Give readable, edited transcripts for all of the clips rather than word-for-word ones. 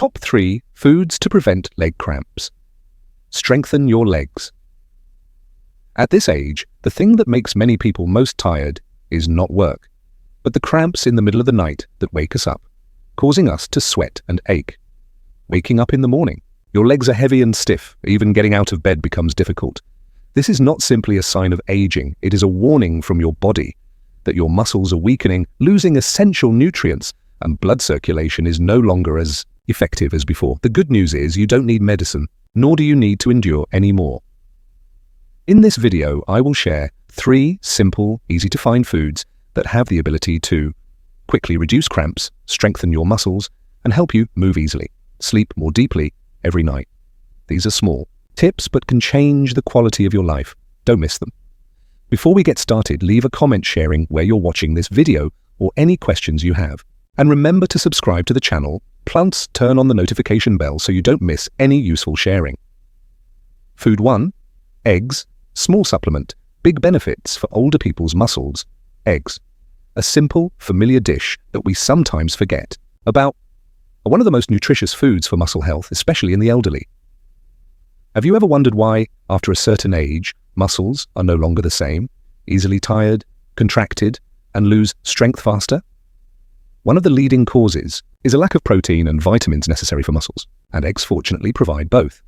Top 3 foods to prevent leg cramps. Strengthen your legs. At this age, the thing that makes many people most tired is not work, but the cramps in the middle of the night that wake us up, causing us to sweat and ache. Waking up in the morning, your legs are heavy and stiff, even getting out of bed becomes difficult. This is not simply a sign of aging, it is a warning from your body that your muscles are weakening, losing essential nutrients, and blood circulation is no longer as effective as before. The good news is you don't need medicine, nor do you need to endure any more. In this video, I will share 3 simple, easy-to-find foods that have the ability to quickly reduce cramps, strengthen your muscles, and help you move easily, sleep more deeply every night. These are small tips but can change the quality of your life. Don't miss them. Before we get started, leave a comment sharing where you're watching this video or any questions you have. And remember to subscribe to the channel, plus turn on the notification bell so you don't miss any useful sharing. Food 1. Eggs. Small supplement. Big benefits for older people's muscles. Eggs. A simple, familiar dish that we sometimes forget about. One of the most nutritious foods for muscle health, especially in the elderly. Have you ever wondered why, after a certain age, muscles are no longer the same, easily tired, contracted, and lose strength faster? One of the leading causes is a lack of protein and vitamins necessary for muscles, and eggs fortunately provide both.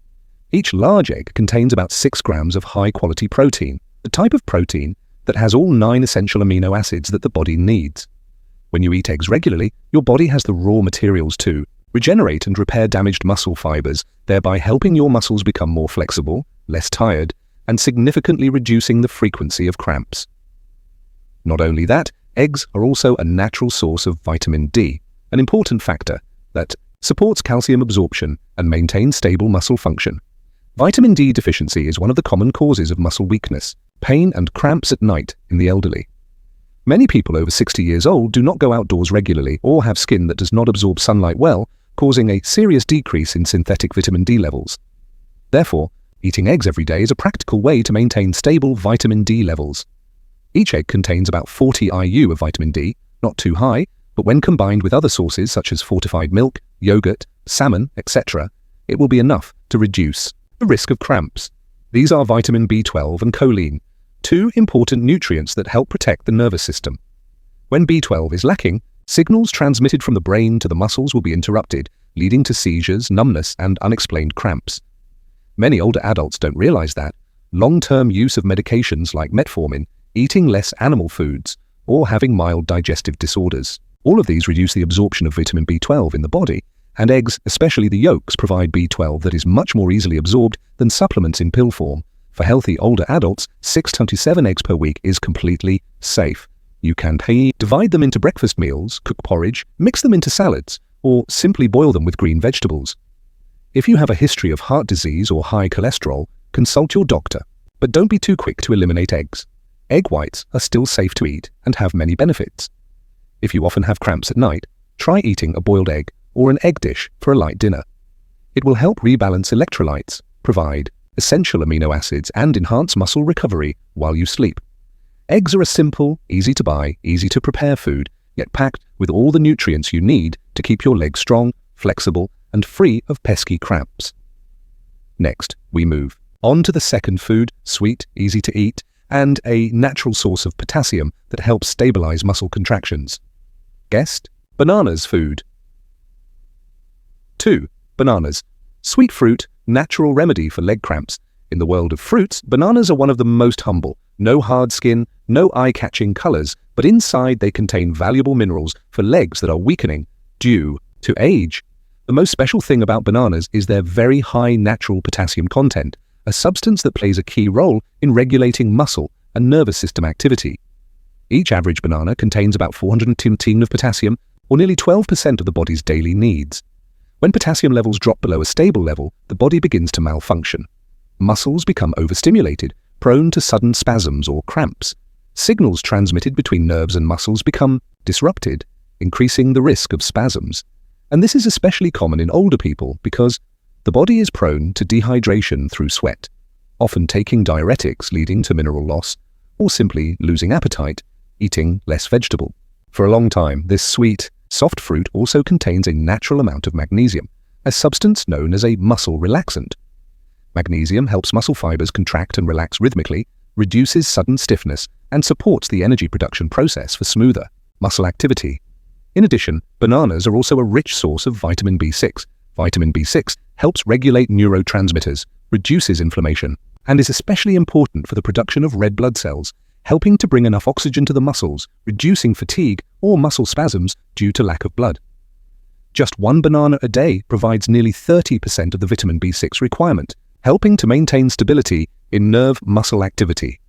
Each large egg contains about 6 grams of high-quality protein, the type of protein that has all 9 essential amino acids that the body needs. When you eat eggs regularly, your body has the raw materials to regenerate and repair damaged muscle fibers, thereby helping your muscles become more flexible, less tired, and significantly reducing the frequency of cramps. Not only that, eggs are also a natural source of vitamin D, an important factor that supports calcium absorption and maintains stable muscle function. Vitamin D deficiency is one of the common causes of muscle weakness, pain, and cramps at night in the elderly. Many people over 60 years old do not go outdoors regularly or have skin that does not absorb sunlight well, causing a serious decrease in synthetic vitamin D levels. Therefore, eating eggs every day is a practical way to maintain stable vitamin D levels. Each egg contains about 40 IU of vitamin D, not too high, but when combined with other sources such as fortified milk, yogurt, salmon, etc., it will be enough to reduce the risk of cramps. These are vitamin B12 and choline, 2 important nutrients that help protect the nervous system. When B12 is lacking, signals transmitted from the brain to the muscles will be interrupted, leading to seizures, numbness, and unexplained cramps. Many older adults don't realize that. Long-term use of medications like metformin, eating less animal foods, or having mild digestive disorders. All of these reduce the absorption of vitamin B12 in the body, and eggs, especially the yolks, provide B12 that is much more easily absorbed than supplements in pill form. For healthy older adults, 6 to 7 eggs per week is completely safe. You can divide them into breakfast meals, cook porridge, mix them into salads, or simply boil them with green vegetables. If you have a history of heart disease or high cholesterol, consult your doctor, but don't be too quick to eliminate eggs. Egg whites are still safe to eat and have many benefits. If you often have cramps at night, try eating a boiled egg or an egg dish for a light dinner. It will help rebalance electrolytes, provide essential amino acids, and enhance muscle recovery while you sleep. Eggs are a simple, easy to buy, easy to prepare food, yet packed with all the nutrients you need to keep your legs strong, flexible, and free of pesky cramps. Next, we move on to the second food, sweet, easy to eat, and a natural source of potassium that helps stabilize muscle contractions. Guessed? Bananas food. 2. Bananas. Sweet fruit, natural remedy for leg cramps. In the world of fruits, bananas are one of the most humble. No hard skin, no eye-catching colors, but inside they contain valuable minerals for legs that are weakening due to age. The most special thing about bananas is their very high natural potassium content, a substance that plays a key role in regulating muscle and nervous system activity. Each average banana contains about 410 of potassium, or nearly 12% of the body's daily needs. When potassium levels drop below a stable level, the body begins to malfunction. Muscles become overstimulated, prone to sudden spasms or cramps. Signals transmitted between nerves and muscles become disrupted, increasing the risk of spasms. And this is especially common in older people because the body is prone to dehydration through sweat, often taking diuretics leading to mineral loss, or simply losing appetite, eating less vegetable. For a long time, this sweet, soft fruit also contains a natural amount of magnesium, a substance known as a muscle relaxant. Magnesium helps muscle fibers contract and relax rhythmically, reduces sudden stiffness, and supports the energy production process for smoother muscle activity. In addition, bananas are also a rich source of vitamin B6. Vitamin B6 helps regulate neurotransmitters, reduces inflammation, and is especially important for the production of red blood cells, helping to bring enough oxygen to the muscles, reducing fatigue or muscle spasms due to lack of blood. Just one banana a day provides nearly 30% of the vitamin B6 requirement, helping to maintain stability in nerve muscle activity.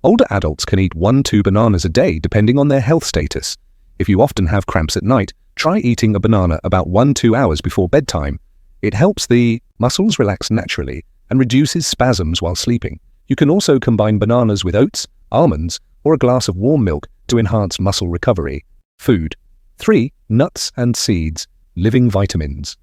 Older adults can eat 1-2 bananas a day depending on their health status. If you often have cramps at night, try eating a banana about 1-2 hours before bedtime. It helps the muscles relax naturally and reduces spasms while sleeping. You can also combine bananas with oats, almonds, or a glass of warm milk to enhance muscle recovery. Food. 3. Nuts and seeds, living vitamins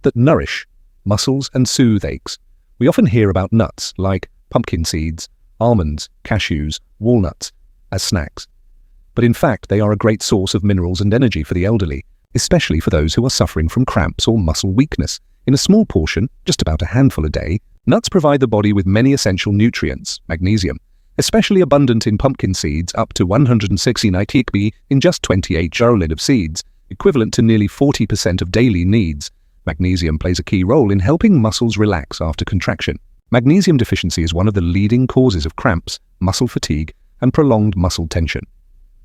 that nourish muscles and soothe aches. We often hear about nuts like pumpkin seeds, almonds, cashews, walnuts as snacks. But in fact, they are a great source of minerals and energy for the elderly, especially for those who are suffering from cramps or muscle weakness. In a small portion, just about a handful a day, nuts provide the body with many essential nutrients, magnesium, especially abundant in pumpkin seeds, up to 160 nitb in just 28 gerolid of seeds, equivalent to nearly 40% of daily needs. Magnesium plays a key role in helping muscles relax after contraction. Magnesium deficiency is one of the leading causes of cramps, muscle fatigue, and prolonged muscle tension.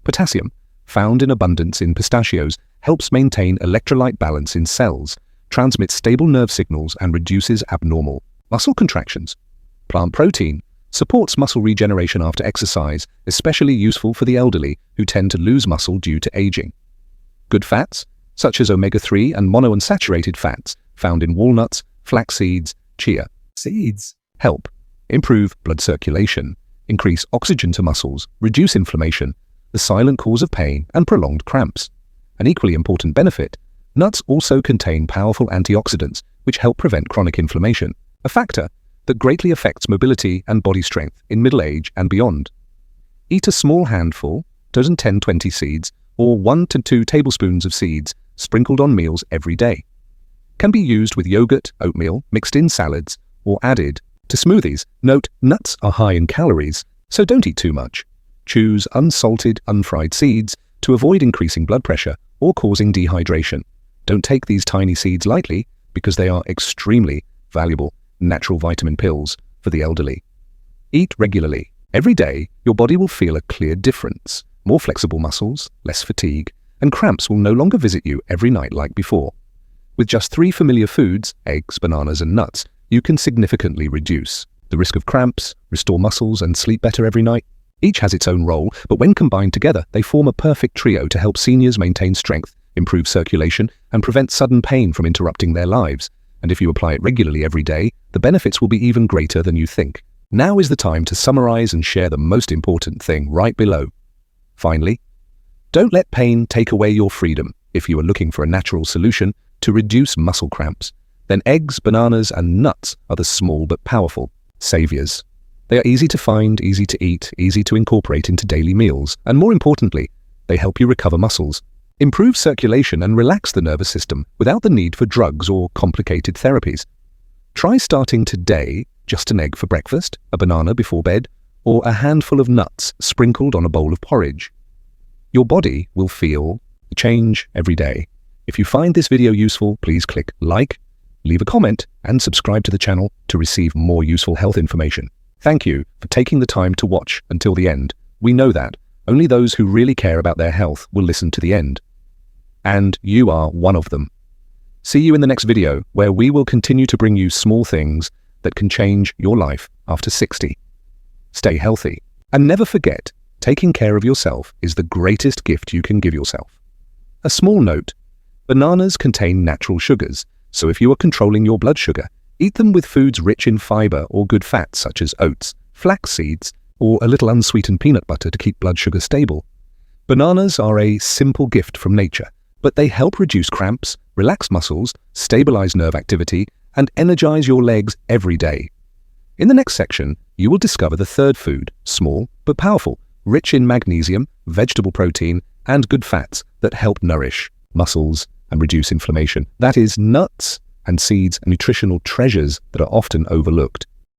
Potassium, found in abundance in pistachios, helps maintain electrolyte balance in cells, transmits stable nerve signals, and reduces abnormal muscle contractions. Plant protein supports muscle regeneration after exercise, especially useful for the elderly who tend to lose muscle due to aging. Good fats, such as omega-3 and monounsaturated fats, found in walnuts, flax seeds, chia seeds, help improve blood circulation, increase oxygen to muscles, reduce inflammation, the silent cause of pain and prolonged cramps. An equally important benefit, nuts also contain powerful antioxidants which help prevent chronic inflammation, a factor that greatly affects mobility and body strength in middle age and beyond. Eat a small handful, 10-20 seeds, or 1 to 2 tablespoons of seeds sprinkled on meals every day. Can be used with yogurt, oatmeal, mixed in salads, or added to smoothies. Note, nuts are high in calories, so don't eat too much. Choose unsalted, unfried seeds to avoid increasing blood pressure or causing dehydration. Don't take these tiny seeds lightly because they are extremely valuable natural vitamin pills for the elderly. Eat regularly. Every day, your body will feel a clear difference. More flexible muscles, less fatigue, and cramps will no longer visit you every night like before. With just 3 familiar foods, eggs, bananas, and nuts, you can significantly reduce the risk of cramps, restore muscles, and sleep better every night. Each has its own role, but when combined together, they form a perfect trio to help seniors maintain strength, improve circulation, and prevent sudden pain from interrupting their lives. And if you apply it regularly every day, the benefits will be even greater than you think. Now is the time to summarize and share the most important thing right below. Finally, don't let pain take away your freedom. If you are looking for a natural solution to reduce muscle cramps, then eggs, bananas, and nuts are the small but powerful saviors. They are easy to find, easy to eat, easy to incorporate into daily meals, and more importantly, they help you recover muscles, improve circulation, and relax the nervous system without the need for drugs or complicated therapies. Try starting today, just an egg for breakfast, a banana before bed, or a handful of nuts sprinkled on a bowl of porridge. Your body will feel a change every day. If you find this video useful, please click like, leave a comment, and subscribe to the channel to receive more useful health information. Thank you for taking the time to watch until the end. We know that only those who really care about their health will listen to the end. And you are one of them. See you in the next video, where we will continue to bring you small things that can change your life after 60. Stay healthy, and never forget, taking care of yourself is the greatest gift you can give yourself. A small note, bananas contain natural sugars, so if you are controlling your blood sugar, eat them with foods rich in fiber or good fats such as oats, flax seeds, or a little unsweetened peanut butter to keep blood sugar stable. Bananas are a simple gift from nature, but they help reduce cramps, relax muscles, stabilize nerve activity, and energize your legs every day. In the next section, you will discover the third food, small but powerful, rich in magnesium, vegetable protein, and good fats that help nourish muscles and reduce inflammation. That is nuts and seeds are nutritional treasures that are often overlooked.